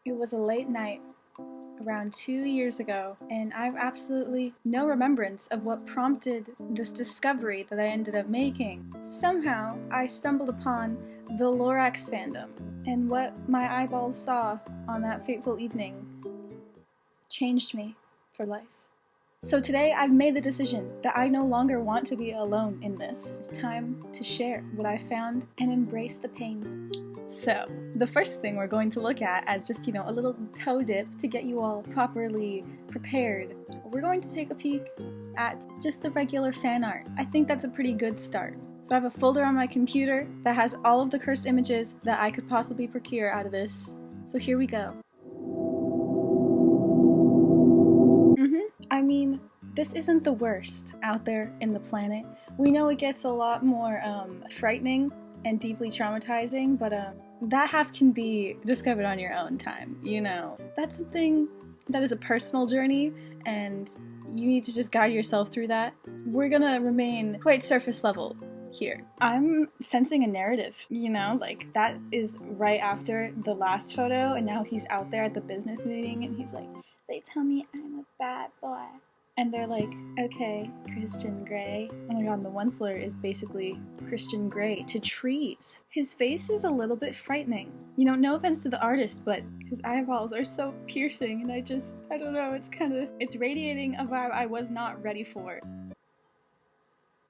It was a late night around 2 years ago, and I have absolutely no remembrance of what prompted this discovery that I ended up making. Somehow, I stumbled upon the lorax fandom, and what my eyeballs saw on that fateful evening changed me for life. So today I've made the decision that I no longer want to be alone in this. It's time to share what I found and embrace the pain. So, the first thing we're going to look at as just, a little toe dip to get you all properly prepared, we're going to take a peek at just the regular fan art. I think that's a pretty good start. So I have a folder on my computer that has all of the cursed images that I could possibly procure out of this. So here we go. I mean, this isn't the worst out there in the planet. We know it gets a lot more frightening and deeply traumatizing, but that half can be discovered on your own time, That's something that is a personal journey, and you need to just guide yourself through that. We're gonna remain quite surface level here. I'm sensing a narrative, like that is right after the last photo, and now he's out there at the business meeting, and he's like, they tell me I'm a bad boy. And they're like, okay, Christian Grey. Oh my god, the onceler is basically Christian Grey to trees. His face is a little bit frightening. No offense to the artist, but his eyeballs are so piercing, and I don't know, it's radiating a vibe I was not ready for.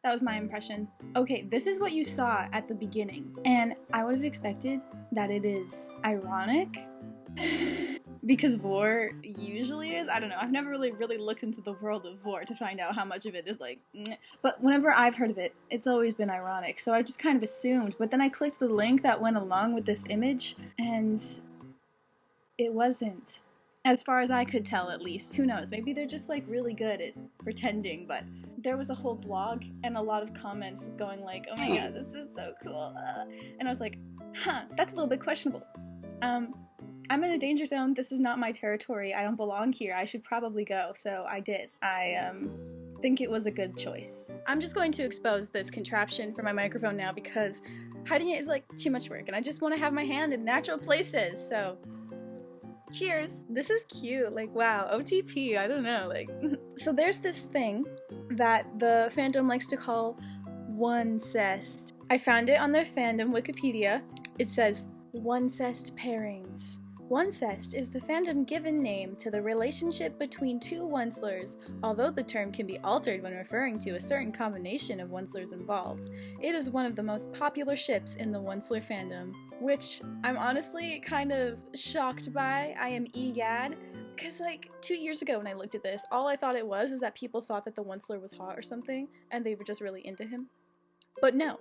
That was my impression. Okay, this is what you saw at the beginning, and I would have expected that it is ironic. Because vor usually is. I don't know. I've never really looked into the world of vor to find out how much of it is like, but whenever I've heard of it, it's always been ironic. So I just kind of assumed. But then I clicked the link that went along with this image, and it wasn't. As far as I could tell, at least. Who knows? Maybe they're just like really good at pretending. But there was a whole blog and a lot of comments going like, "Oh my god, this is so cool," and I was like, "Huh, that's a little bit questionable." I'm in a danger zone. This is not my territory. I don't belong here. I should probably go. So I did. I think it was a good choice. I'm just going to expose this contraption for my microphone now because hiding it is like too much work, and I just want to have my hand in natural places. So cheers. This is cute. Like, wow, OTP. I don't know. Like, so there's this thing that the fandom likes to call oncest. I found it on their fandom Wikipedia. It says oncest pairings. Oncest is the fandom given name to the relationship between two oncelers, although the term can be altered when referring to a certain combination of oncelers involved. It is one of the most popular ships in the onceler fandom, which I'm honestly kind of shocked by. I am egad, because like 2 years ago when I looked at this, all I thought it was is that people thought that the onceler was hot or something, and they were just really into him. But no.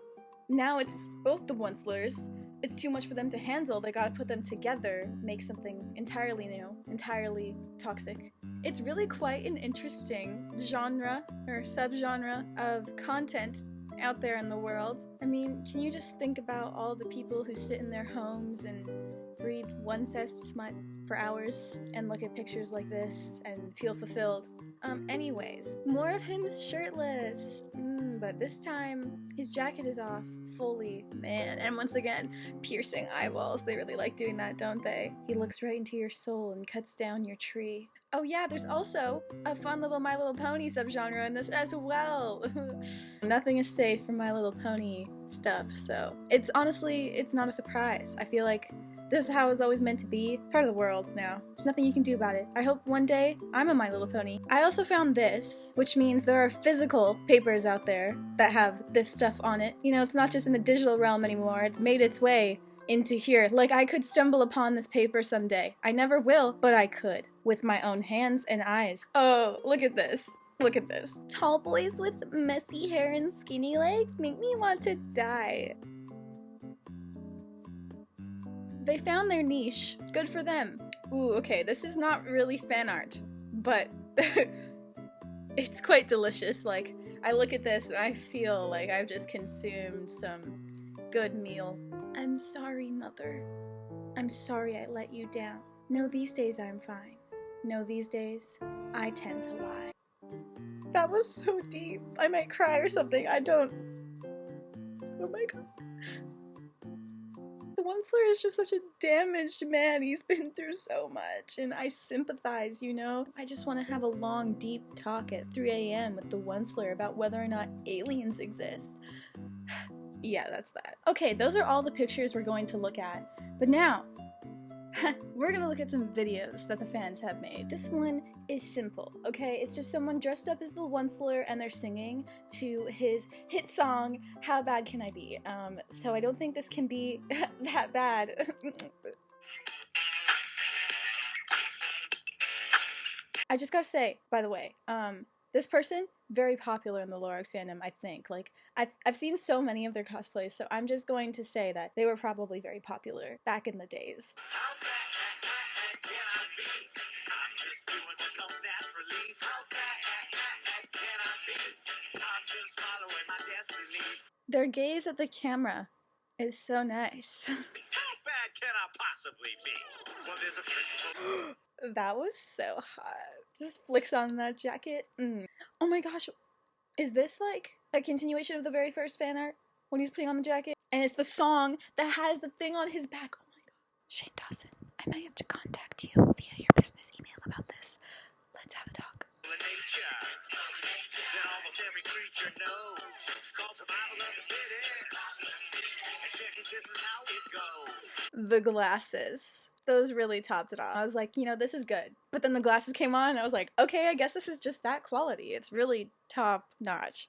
Now it's both the oncelers. It's too much for them to handle. They gotta put them together, make something entirely new, entirely toxic. It's really quite an interesting genre or subgenre of content out there in the world. I mean, can you just think about all the people who sit in their homes and read oncest smut for hours and look at pictures like this and feel fulfilled? Anyways, more of him shirtless. But this time, his jacket is off fully. Man, and once again, piercing eyeballs. They really like doing that, don't they? He looks right into your soul and cuts down your tree. Oh yeah, there's also a fun little My Little Pony subgenre in this as well. Nothing is safe from My Little Pony stuff, so it's not a surprise. I feel like this is how it's always meant to be. Part of the world now. There's nothing you can do about it. I hope one day I'm a My Little Pony. I also found this, which means there are physical papers out there that have this stuff on it. It's not just in the digital realm anymore. It's made its way into here. Like, I could stumble upon this paper someday. I never will, but I could. With my own hands and eyes. Oh, look at this. Look at this. Tall boys with messy hair and skinny legs make me want to die. They found their niche. Good for them. Ooh, okay, this is not really fan art, but it's quite delicious. Like, I look at this and I feel like I've just consumed some good meal. I'm sorry, Mother. I'm sorry I let you down. No, these days I'm fine. No, these days I tend to lie. That was so deep. I might cry or something. I don't. Oh my god. The Onceler is just such a damaged man. He's been through so much, and I sympathize, you know? I just want to have a long, deep talk at 3 a.m. with the Onceler about whether or not aliens exist. Yeah, that's that. Okay, those are all the pictures we're going to look at. But now, we're gonna look at some videos that the fans have made. This one is simple, okay? It's just someone dressed up as the Onceler and they're singing to his hit song, How Bad Can I Be? So I don't think this can be that bad. I just gotta say, by the way, this person, very popular in the lorax fandom, I think. Like, I've seen so many of their cosplays, so I'm just going to say that they were probably very popular back in the days. How bad can I be? I'm just doing what comes naturally. How bad can I be? I'm just following my destiny. Their gaze at the camera is so nice. How bad can I possibly be? Well, there's a principle. That was so hot. Just flicks on that jacket. Oh my gosh, is this like a continuation of the very first fan art when he's putting on the jacket? And it's the song that has the thing on his back. Oh my god. Shane Dawson, I might have to contact you via your business email about this. Let's have a talk. The glasses. Those really topped it off. I was like, you know, this is good. But then the glasses came on and I was like, okay, I guess this is just that quality. It's really top notch.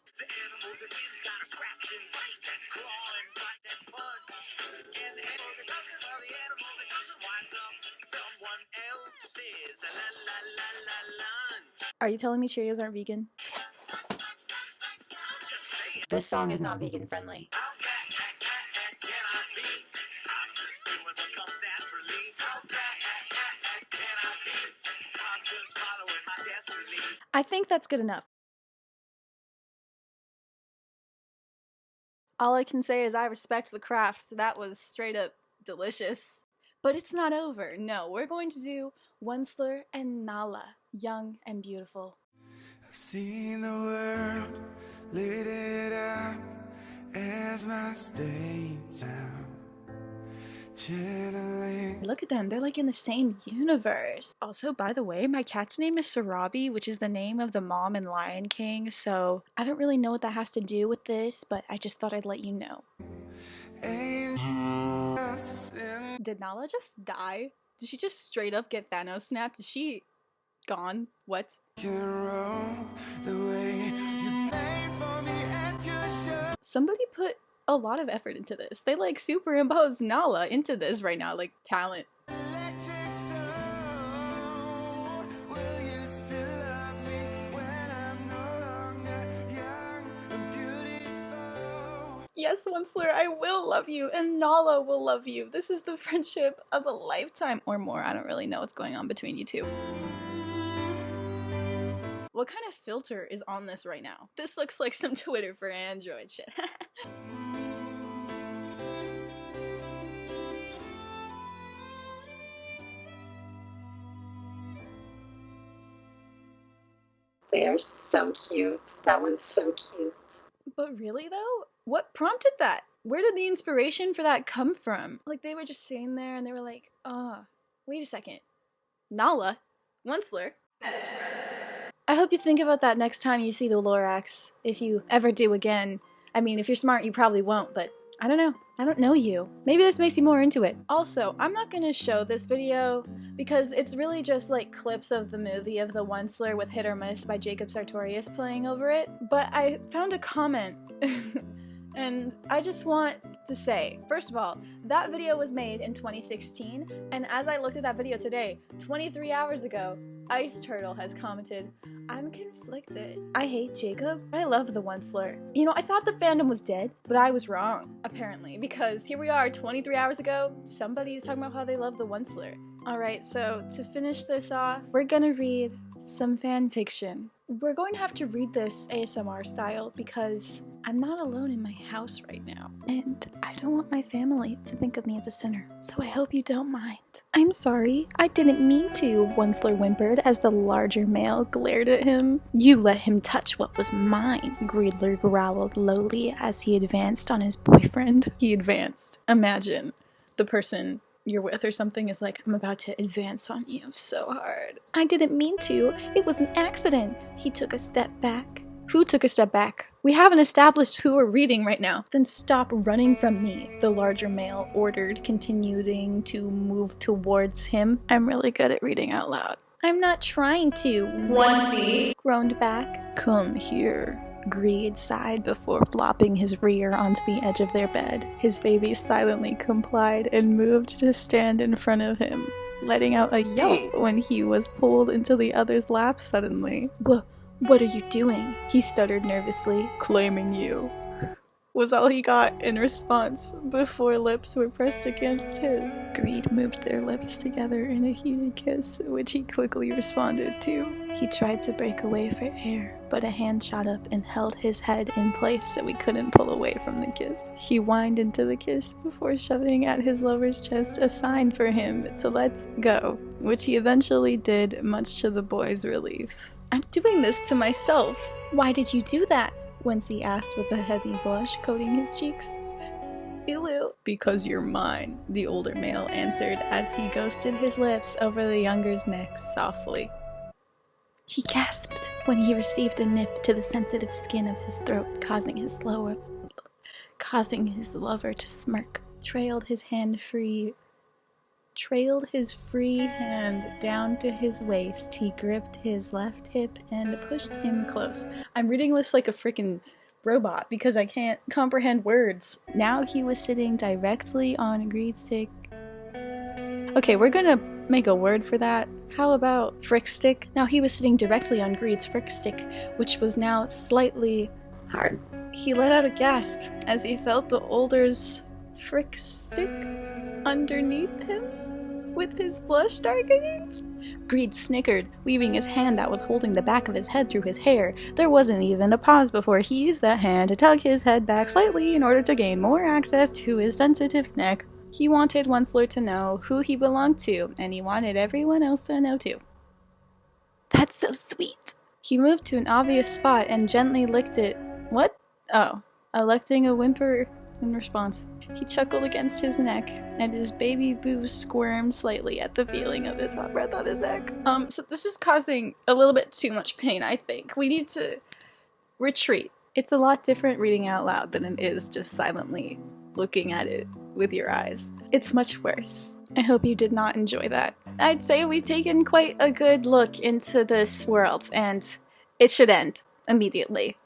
Are you telling me Cheerios aren't vegan? This song is not vegan friendly. I think that's good enough. All I can say is I respect the craft. That was straight up delicious. But it's not over. No, we're going to do Onceler and Nala, young and beautiful. I've seen the world, lit it up as my stage now. Look at them, they're like in the same universe. Also, by the way, my cat's name is Sarabi, which is the name of the mom in Lion King, so I don't really know what that has to do with this, but I just thought I'd let you know. Did Nala just die? Did she just straight up get Thanos snapped? Is she gone? What? Somebody put a lot of effort into this. They like superimpose Nala into this right now, like talent. Yes, Onceler, I will love you, and Nala will love you. This is the friendship of a lifetime or more. I don't really know what's going on between you two. What kind of filter is on this right now? This looks like some Twitter for Android shit. They are so cute. That was so cute. But really though, what prompted that? Where did the inspiration for that come from? Like they were just sitting there and they were like, wait a second. Nala? Onceler? Best friends. I hope you think about that next time you see the lorax. If you ever do again. I mean, if you're smart, you probably won't, but I don't know. I don't know you. Maybe this makes you more into it. Also, I'm not gonna show this video because it's really just like clips of the movie of the Onceler with Hit or Miss by Jacob Sartorius playing over it, but I found a comment and I just want to say, first of all, that video was made in 2016, and as I looked at that video today, 23 hours ago, Ice Turtle has commented, I'm conflicted. I hate Jacob, but I love the Onceler. You know, I thought the fandom was dead, but I was wrong, apparently, because here we are 23 hours ago, somebody's talking about how they love the Onceler. Alright, so to finish this off, we're gonna read some fan fiction. We're going to have to read this ASMR style because I'm not alone in my house right now, and I don't want my family to think of me as a sinner, so I hope you don't mind. I'm sorry, I didn't mean to, Onceler whimpered as the larger male glared at him. You let him touch what was mine, Greedler growled lowly as he advanced on his boyfriend. He advanced. Imagine. the person you're with or something is like, I'm about to advance on you so hard. I didn't mean to. It was an accident. He took a step back. Who took a step back? We haven't established who we're reading right now. Then stop running from me, the larger male ordered, continuing to move towards him. I'm really good at reading out loud. I'm not trying to. Onesie Groaned back. Come here. Greed sighed before flopping his rear onto the edge of their bed. His baby silently complied and moved to stand in front of him, letting out a yelp when he was pulled into the other's lap suddenly. What are you doing? He stuttered nervously. Claiming you, was all he got in response before lips were pressed against his. Greed moved their lips together in a heated kiss, which he quickly responded to. He tried to break away for air, but a hand shot up and held his head in place so he couldn't pull away from the kiss. He whined into the kiss before shoving at his lover's chest a sign for him to let go, which he eventually did, much to the boy's relief. I'm doing this to myself. Why did you do that? Wency asked with a heavy blush coating his cheeks. Ew. Because you're mine, the older male answered as he ghosted his lips over the younger's neck softly. He gasped when he received a nip to the sensitive skin of his throat, causing his lover to smirk. Trailed his free hand down to his waist. He gripped his left hip and pushed him close. I'm reading this like a freaking robot because I can't comprehend words. Now he was sitting directly on Greed's stick. Okay, we're gonna make a word for that. How about frick stick? Now he was sitting directly on Greed's frick stick, which was now slightly hard. He let out a gasp as he felt the older's frick stick underneath him, with his blush darkening. Greed snickered, weaving his hand that was holding the back of his head through his hair. There wasn't even a pause before he used that hand to tug his head back slightly in order to gain more access to his sensitive neck. He wanted Onceler to know who he belonged to, and he wanted everyone else to know too. That's so sweet. He moved to an obvious spot and gently licked it. What? Oh, electing a whimper in response. He chuckled against his neck, and his baby boo squirmed slightly at the feeling of his hot breath on his neck. So this is causing a little bit too much pain, I think. We need to retreat. It's a lot different reading out loud than it is just silently looking at it with your eyes. It's much worse. I hope you did not enjoy that. I'd say we've taken quite a good look into this world, and it should end immediately.